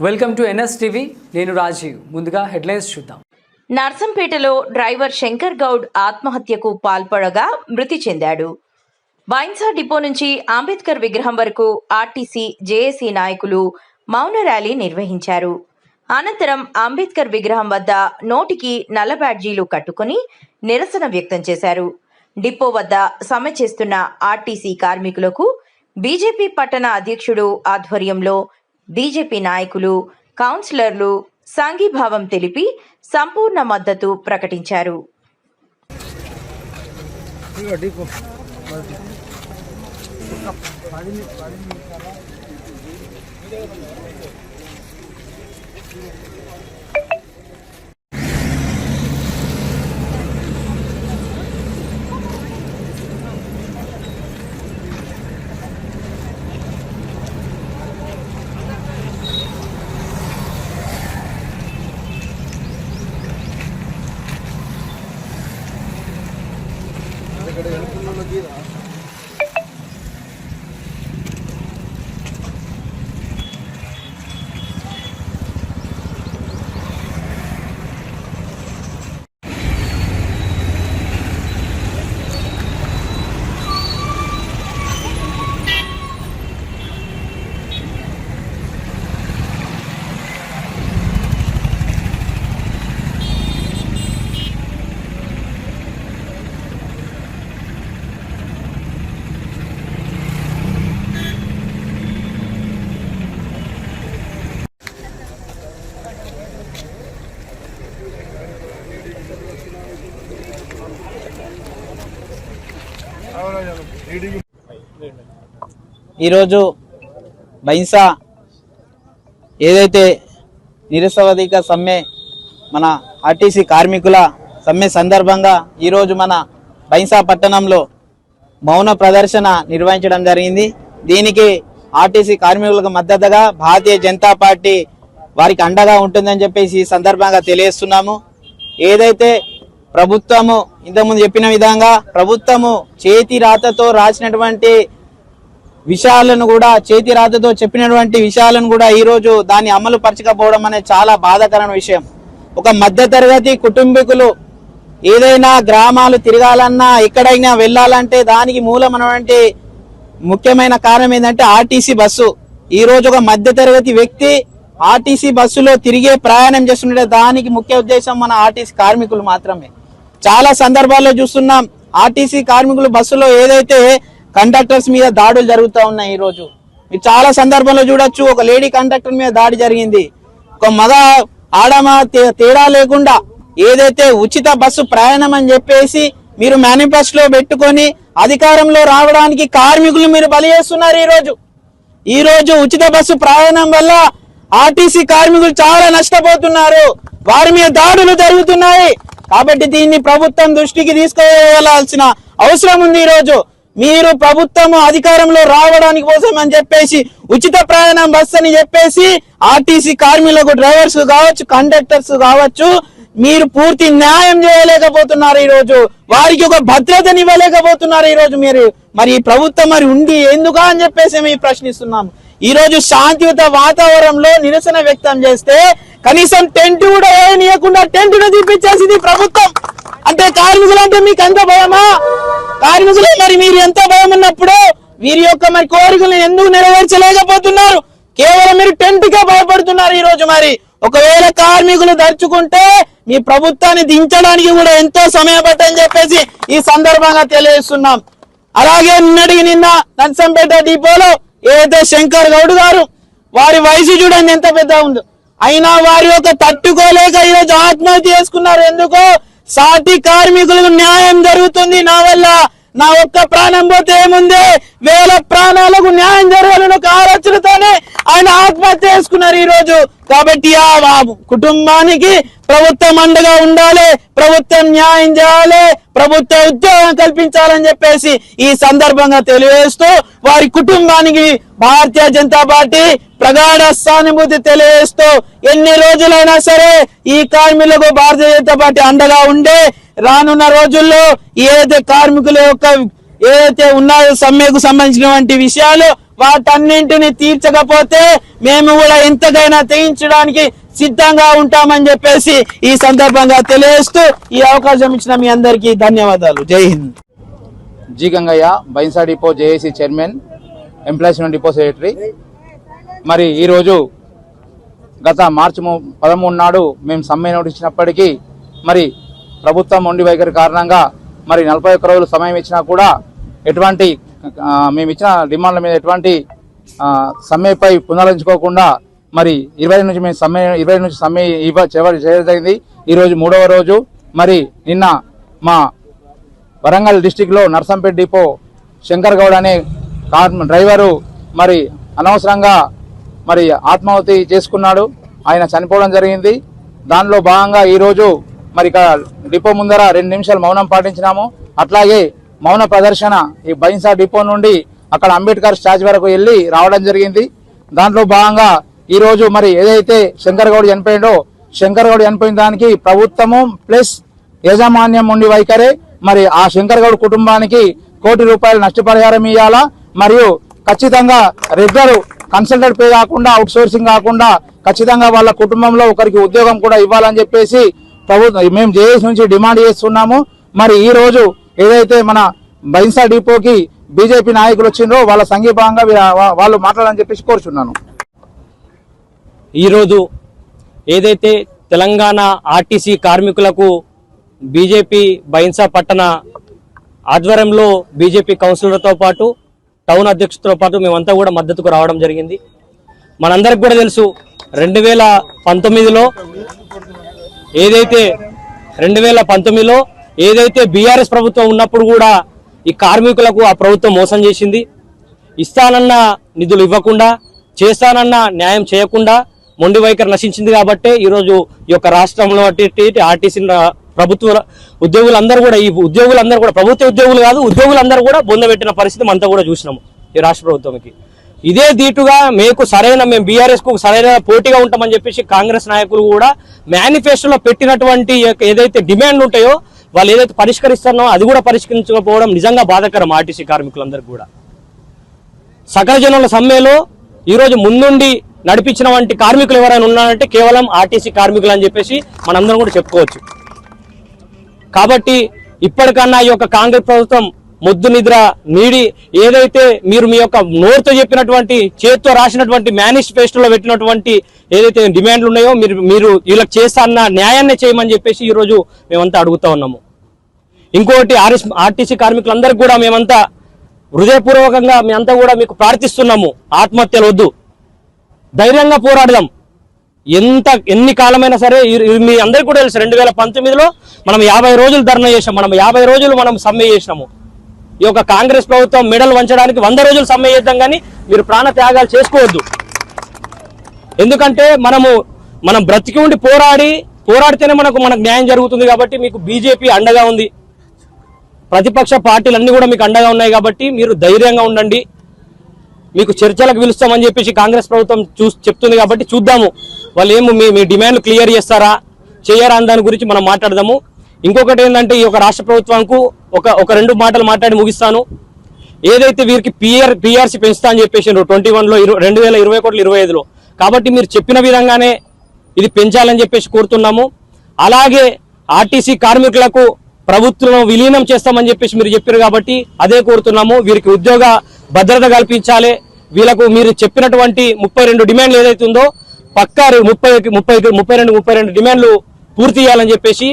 Welcome to NSTV. నేను రాజీవ్. ముందుగా headlines చూద్దాం. నర్సంపేటలో డ్రైవర్ శంకర్ గౌడ్ ఆత్మహత్యకు పాల్పడగా మృతి చెందాడు. బైన్సా డిపో నుంచి అంబేద్కర్ విగ్రహం వరకు ఆర్టీసీ, జేఏసీ నాయకులు మౌన ర్యాలీ నిర్వహించారు. అనంతరం అంబేద్కర్ విగ్రహం వద్ద నోటికి నల్ల బ్యాడ్జీలు కట్టుకుని నిరసన వ్యక్తం చేశారు. డిపో వద్ద సమ్మె చేస్తున్న ఆర్టీసీ కార్మికులకు బీజేపీ పట్టణ అధ్యక్షుడు ఆధ్వర్యంలో బీజేపీ నాయకులు, కౌన్సిలర్లు సంఘీభావం తెలిపి సంపూర్ణ మద్దతు ప్రకటించారు. ఈరోజు బైన్సా ఏదైతే నిరసవధిక సమ్మె మన ఆర్టీసీ కార్మికుల సమ్మె సందర్భంగా ఈరోజు మన బైన్సా పట్టణంలో మౌన ప్రదర్శన నిర్వహించడం జరిగింది. దీనికి ఆర్టీసీ కార్మికులకు మద్దతుగా భారతీయ జనతా పార్టీ వారికి అండగా ఉంటుందని చెప్పేసి ఈ సందర్భంగా తెలియజేస్తున్నాము. ఏదైతే ప్రభుత్వము ఇంతకుముందు చెప్పిన విధంగా ప్రభుత్వము చేతి రాతతో రాసినటువంటి విషయాలను కూడా చేతి రాతతో చెప్పినటువంటి విషయాలను కూడా ఈరోజు దాన్ని అమలు పరచకపోవడం అనేది చాలా బాధాకరమైన విషయం. ఒక మధ్యతరగతి కుటుంబీకులు ఏదైనా గ్రామాలు తిరగాలన్నా ఎక్కడైనా వెళ్ళాలంటే దానికి మూలమైనటువంటి ముఖ్యమైన కారణం ఏంటంటే ఆర్టీసీ బస్సు. ఈ రోజు ఒక మధ్యతరగతి వ్యక్తి ఆర్టీసీ బస్సులో తిరిగే ప్రయాణం చేస్తుంటే దానికి ముఖ్య ఉద్దేశం మన ఆర్టీసీ కార్మికులు మాత్రమే. చాలా సందర్భాల్లో చూస్తున్నాం ఆర్టీసీ కార్మికులు బస్సులో ఏదైతే కండక్టర్స్ మీద దాడులు జరుగుతూ ఉన్నాయి. ఈ రోజు మీరు చాలా సందర్భంలో చూడొచ్చు, ఒక లేడీ కండక్టర్ మీద దాడి జరిగింది. ఒక మగ ఆడమ తేడా లేకుండా ఏదైతే ఉచిత బస్సు ప్రయాణం అని చెప్పేసి మీరు మేనిఫెస్టోలో పెట్టుకొని అధికారంలో రావడానికి కార్మికులు మీరు బలి చేస్తున్నారు. ఈ రోజు ఉచిత బస్సు ప్రయాణం వల్ల ఆర్టీసీ కార్మికులు చాలా నష్టపోతున్నారు. వారి మీద దాడులు జరుగుతున్నాయి. కాబట్టి దీన్ని ప్రభుత్వం దృష్టికి తీసుకువెళ్లాల్సిన అవసరం ఉంది. ఈ రోజు మీరు ప్రభుత్వం అధికారంలో రావడానికి కోసం అని చెప్పేసి ఉచిత ప్రయాణం బస్సు అని చెప్పేసి ఆర్టీసీ కార్మికులకు డ్రైవర్స్ కావచ్చు, కండక్టర్స్ కావచ్చు, మీరు పూర్తి న్యాయం చేయలేకపోతున్నారు. ఈ రోజు వారికి ఒక భద్రతని ఇవ్వలేకపోతున్నారు. ఈ రోజు మీరు మరి ప్రభుత్వం మరి ఉండి ఎందుకా అని చెప్పేసి మేము ప్రశ్నిస్తున్నాము. ఈ రోజు శాంతియుత వాతావరణంలో నిరసన వ్యక్తం చేస్తే కనీసం టెంట్ కూడా వేయనీయకుండా టెంట్ను తీపిచ్చేసింది ప్రభుత్వం. అంటే కార్మికులు అంటే మీకు ఎంత భయమా? కార్మికులు మరి మీరు ఎంత భయం ఉన్నప్పుడు వీరి యొక్క మరి కోరికలను ఎందుకు నెరవేర్చలేకపోతున్నారు? కేవలం మీరు టెంట్ కే భయపడుతున్నారు. ఈ రోజు మరి ఒకవేళ కార్మికులు దర్చుకుంటే మీ ప్రభుత్వాన్ని దించడానికి కూడా ఎంతో సమయం పట్టని చెప్పేసి ఈ సందర్భంగా తెలియజేస్తున్నాం. అలాగే నిన్న నర్సంపేట డిపోలో ఏదైతే శంకర్ గౌడ్ గారు వారి వయసు చూడండి ఎంత పెద్ద ఉందో, అయినా వారి యొక్క తట్టుకోలేక ఈరోజు ఆత్మహత్య చేసుకున్నారు. ఎందుకో సాటి కార్మికులకు న్యాయం జరుగుతుంది నా వల్ల, నా ఒక్క ప్రాణం పోతే ఏముంది, వేల ప్రాణాలకు న్యాయం జరగాలని ఒక ఆలోచనతోనే ఆయన ఆత్మహత్య చేసుకున్నారు ఈ రోజు. కాబట్టి ఆ కుటుంబానికి ప్రభుత్వం అండగా ఉండాలి, ప్రభుత్వం న్యాయం చేయాలి, ప్రభుత్వ ఉద్యోగం కల్పించాలని చెప్పేసి ఈ సందర్భంగా తెలియజేస్తూ వారి కుటుంబానికి భారతీయ జనతా పార్టీ ప్రగాఢ సానుభూతి తెలియజేస్తూ ఎన్ని రోజులైనా సరే ఈ కార్మికులకు భారతీయ జనతా పార్టీ అండగా ఉండే రానున్న రోజుల్లో ఏదైతే కార్మికుల యొక్క ఏదైతే ఉన్నాయో సమ్మెకు సంబంధించినటువంటి విషయాలు వాటన్నింటిని తీర్చకపోతే మేము కూడా ఎంతకైనా తెగించడానికి సిద్ధంగా ఉంటామని చెప్పేసి ఈ సందర్భంగా తెలియజేస్తూ ఈ అవకాశం ఇచ్చిన మీ అందరికీ ధన్యవాదాలు. Jai Hind. G Gangaiah, Bhainsa depot JAC chairman, employees union depot secretary. మరి ఈరోజు గత మార్చి 13 నాడు మేము సమ్మె నోటీస్ ఇచ్చినప్పటికీ మరి ప్రభుత్వం మొండి వైఖరి కారణంగా మరి 41 రోజులు సమయం ఇచ్చినా కూడా ఎటువంటి మేము ఇచ్చిన డిమాండ్ల మీద ఎటువంటి సమ్మెపై పునరుద్ధరించుకోకుండా మరి 20 నుంచి సమ్మె చేయడం జరిగింది. ఈరోజు 3వ రోజు. మరి నిన్న మా వరంగల్ డిస్టిక్లో నర్సంపేట డిపో శంకర్ గౌడ్ అనే డ్రైవరు మరి అనవసరంగా మరి ఆత్మాహుతి చేసుకున్నాడు. ఆయన చనిపోవడం జరిగింది. దానిలో భాగంగా ఈరోజు మరి ఇక్కడ డిపో ముందర 2 నిమిషాలు మౌనం పాటించినాము. అట్లాగే మౌన ప్రదర్శన ఈ బైన్సా డిపో నుండి అక్కడ అంబేద్కర్ స్టాచ్యూ వరకు వెళ్ళి రావడం జరిగింది. దాంట్లో భాగంగా ఈరోజు మరి ఏదైతే శంకర్ గౌడ్ చనిపోయిండో, శంకర్ గౌడ్ చనిపోయిన దానికి ప్రభుత్వము ప్లస్ యాజమాన్యం ఉండి వైఖరే మరి ఆ శంకర్ గౌడ్ కుటుంబానికి ₹1 కోటి నష్టపరిహారం ఇవ్వాలా. మరియు ఖచ్చితంగా రెగ్యులర్ కన్సల్టెంట్ పే కాకుండా అవుట్ సోర్సింగ్ కాకుండా ఖచ్చితంగా వాళ్ళ కుటుంబంలో ఒకరికి ఉద్యోగం కూడా ఇవ్వాలని చెప్పేసి మేము జేఏసీ నుంచి డిమాండ్ చేస్తున్నాము. మరి ఈ రోజు ఏదైతే మన బైన్సా డిపోకి బీజేపీ నాయకులు వచ్చిండ్రో వాళ్ళ సంఘీభావంగా వాళ్ళు మాట్లాడాలని చెప్పేసి కోరుచున్నాను. ఈరోజు ఏదైతే తెలంగాణ ఆర్టీసీ కార్మికులకు బీజేపీ బైన్సా పట్టణ ఆధ్వర్యంలో బీజేపీ కౌన్సిలర్తో పాటు టౌన్ అధ్యక్షులతో పాటు మేమంతా కూడా మద్దతుకు రావడం జరిగింది. మనందరికి కూడా తెలుసు 2019లో ఏదైతే బీఆర్ఎస్ ప్రభుత్వం ఉన్నప్పుడు కూడా ఈ కార్మికులకు ఆ ప్రభుత్వం మోసం చేసింది. ఇస్తానన్న నిధులు ఇవ్వకుండా, చేస్తానన్న న్యాయం చేయకుండా మొండి వైఖరి నశించింది. కాబట్టి ఈరోజు ఈ యొక్క రాష్ట్రంలో ఆర్టీసీ ప్రభుత్వ ఉద్యోగులందరూ కూడా ప్రభుత్వ ఉద్యోగులు కాదు, ఉద్యోగులందరూ కూడా బొందబెట్టిన పరిస్థితి మనతో కూడా చూసినాము ఈ రాష్ట్ర ప్రభుత్వంకి. ఇదే దీటుగా మేము బీఆర్ఎస్ కు సరైన పోటీగా ఉంటామని చెప్పేసి కాంగ్రెస్ నాయకులు కూడా మేనిఫెస్టోలో పెట్టినటువంటి ఏదైతే డిమాండ్లు ఉంటాయో వాళ్ళు ఏదైతే పరిష్కరిస్తారో అది కూడా పరిష్కరించకపోవడం నిజంగా బాధాకరం ఆర్టీసీ కార్మికులందరికీ కూడా. సకల జనుల సమ్మెలో ఈరోజు ముందుండి నడిపించిన వంటి కార్మికులు ఎవరైనా ఉన్నారంటే కేవలం ఆర్టీసీ కార్మికులు అని చెప్పేసి మనందరం కూడా చెప్పుకోవచ్చు. కాబట్టి ఇప్పటికన్నా ఈ యొక్క కాంగ్రెస్ ప్రభుత్వం మొద్దు నిద్ర నీడి ఏదైతే మీరు మీ యొక్క నోరుతో చెప్పినటువంటి చేత్తో రాసినటువంటి మేనిఫెస్టోలో పెట్టినటువంటి ఏదైతే డిమాండ్లు ఉన్నాయో మీరు వీళ్ళకి చేస్తాన్న న్యాయాన్ని చేయమని చెప్పేసి ఈరోజు మేమంతా అడుగుతా ఉన్నాము. ఇంకోటి ఆర్టీసీ కార్మికులందరికీ కూడా మేమంతా హృదయపూర్వకంగా మేమంతా కూడా మీకు ప్రార్థిస్తున్నాము, ఆత్మహత్యలు వద్దు, ధైర్యంగా పోరాడదాం. ఎన్ని కాలమైనా సరే మీ అందరికీ కూడా తెలుసు 2019లో మనం 50 రోజులు ధర్నా చేసాం, మనం 50 రోజులు మనం సమ్మె చేసినాము. ఈ యొక్క కాంగ్రెస్ ప్రభుత్వం మెడల్ వంచడానికి 100 రోజులు సమ్మె చేద్దాం, కానీ మీరు ప్రాణ త్యాగాలు చేసుకోవద్దు. ఎందుకంటే మనం బ్రతికి ఉండి పోరాడితేనే మనకు న్యాయం జరుగుతుంది. కాబట్టి మీకు బీజేపీ అండగా ఉంది, ప్రతిపక్ష పార్టీలన్నీ కూడా మీకు అండగా ఉన్నాయి. కాబట్టి మీరు ధైర్యంగా ఉండండి. మీకు చర్చలకు పిలుస్తామని చెప్పేసి కాంగ్రెస్ ప్రభుత్వం చెప్తుంది. కాబట్టి చూద్దాము వాళ్ళు మీ డిమాండ్లు క్లియర్ చేస్తారా చేయరా అని దాని గురించి మనం మాట్లాడదాము. ఇంకొకటి ఏంటంటే ఈ యొక్క రాష్ట్ర ప్రభుత్వానికి ఒక 2 మాటలు మాట్లాడి ముగిస్తాను. ఏదైతే వీరికి పిఆర్సీ పెంచుతా అని చెప్పేసి 2021లో 2020 కోట్లు 25లో, కాబట్టి మీరు చెప్పిన విధంగానే ఇది పెంచాలని చెప్పేసి కోరుతున్నాము. అలాగే ఆర్టీసీ కార్మికులకు ప్రభుత్వం విలీనం చేస్తామని చెప్పేసి మీరు చెప్పారు కాబట్టి అదే కోరుతున్నాము. వీరికి ఉద్యోగ భద్రత కల్పించాలి. వీళ్ళకు మీరు చెప్పినటువంటి 32 డిమాండ్లు ఏదైతే ఉందో పక్కా 32 డిమాండ్లు పూర్తి చేయాలని చెప్పేసి